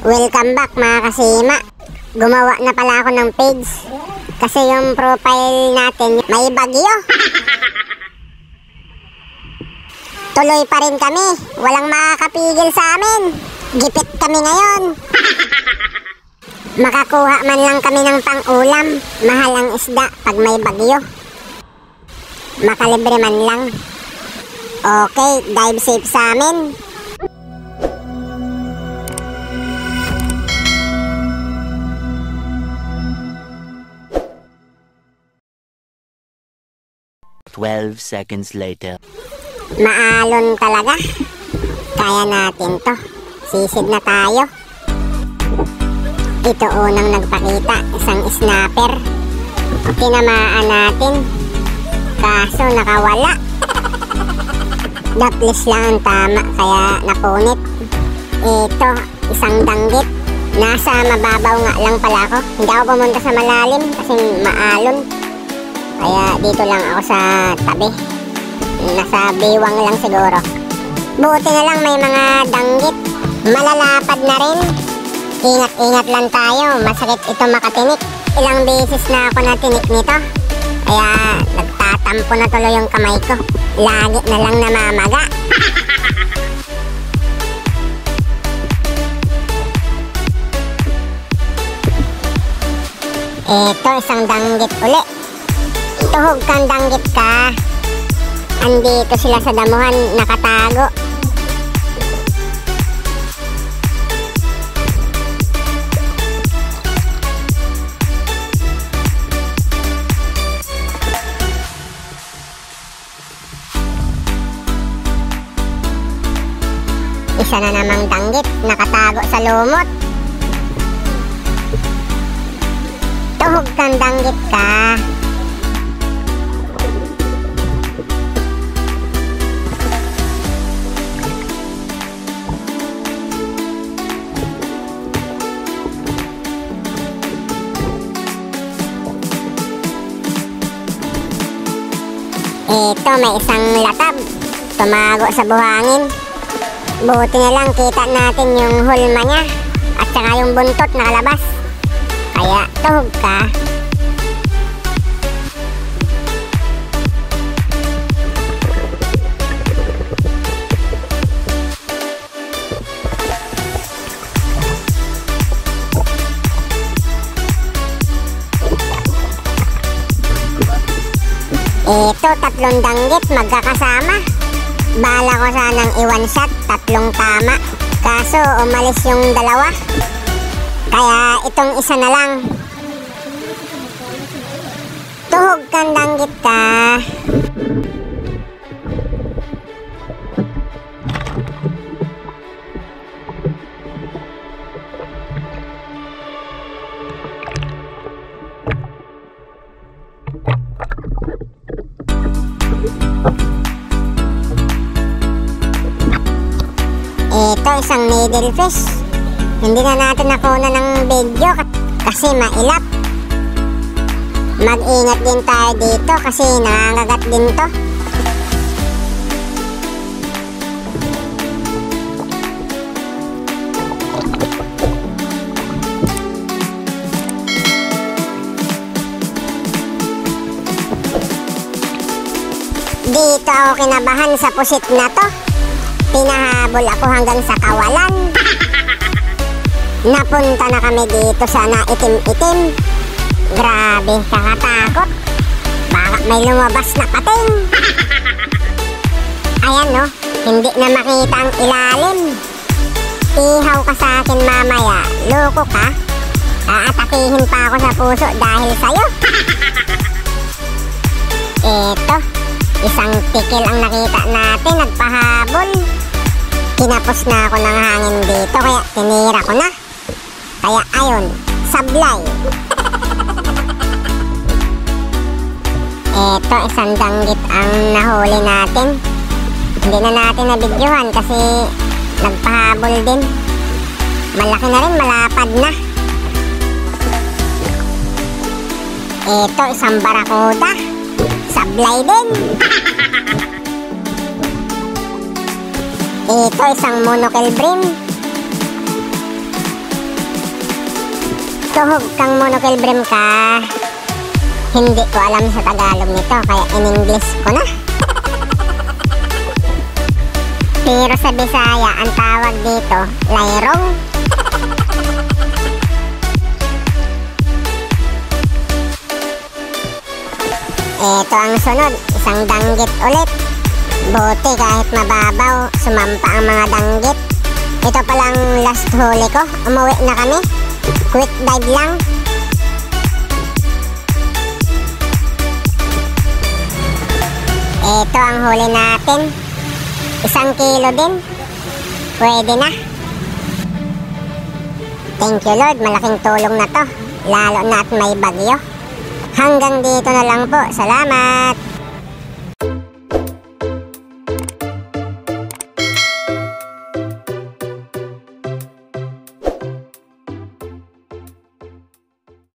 Welcome back mga kasima. Gumawa na pala ako ng page kasi yung profile natin may bagyo. Tuloy pa rin kami, walang makakapigil sa amin. Gipit kami ngayon. Makakuha man lang kami ng pang-ulam. Mahal ang isda pag may bagyo. Makalibre man lang. Okay, dive safe sa amin. Twelve seconds later. Maalon talaga. Kaya natin to. Sisid na tayo. Ito unang nagpakita, isang snapper. Tinamaan natin, kaso nakawala. Daplis lang ang tama, kaya napunit. Ito, isang danggit. Nasa mababaw nga lang pala ako. Hindi ako pumunta sa malalim kasi maalon. Kaya dito lang ako sa tabi. Nasa biwang lang siguro. Buti na lang may mga danggit. Malalapad na rin. Ingat-ingat lang tayo. Masakit ito makatinik. Ilang beses na ako natinik nito. Kaya nagtatampo na tuloy yung kamay ko. Lagi na lang namamaga. Ito, isang danggit uli. Tuhog kang danggit ka. Andito sila sa damuhan, nakatago. Isa na namang danggit, nakatago sa lumot. Tuhog kang danggit ka. Ito, may isang latab. Tumago sa buhangin. Buti na lang kita natin yung hulma niya at saka yung buntot nakalabas. Kaya tuhog ka. Ito, tatlong danggit magkakasama. Bala ko sanang i-one shot, tatlong tama. Kaso umalis yung dalawa. Kaya itong isa na lang. Tuhog kang danggit ka. Ito, isang needlefish. Hindi na natin nakuna ng video kasi mailap. Mag-ingat din tayo dito kasi nangangagat din to. Dito ako kinabahan sa pusit na to. Pinahabol ako hanggang sa kawalan. Napunta na kami dito sa naitim-itim. Grabe, kakatakot. Baka may lumabas na pating. Ayan no, hindi na makita ang ilalim. Ihaw ka sa akin mamaya. Loko ka. Aatakihin pa ako sa puso dahil sa'yo. Eto, isang tikil ang nakita natin, nagpahabol. Kinapos na ako ng hangin dito kaya tinira ko na. Kaya ayun, sablay. Eto, isang danggit ang nahuli natin. Hindi na natin nabidyohan kasi nagpahabol din. Malaki na rin, malapad na. Eto, isang barakuda. Sablay din. Ito, isang monocle brim. Tuhog kang monokilbrim ka. Hindi ko alam sa Tagalog nito, kaya in-English ko na. Pero sa Bisaya, ang tawag dito, layrong. Ito ang sunod, isang danggit ulit. Buti kahit mababaw, sumampa ang mga danggit. Ito palang last huli ko, umuwi na kami. Quick dive lang. Ito ang huli natin. 1 kilo din. Pwede na. Thank you Lord, malaking tulong na to. Lalo na at may bagyo. Hanggang dito na lang po. Salamat!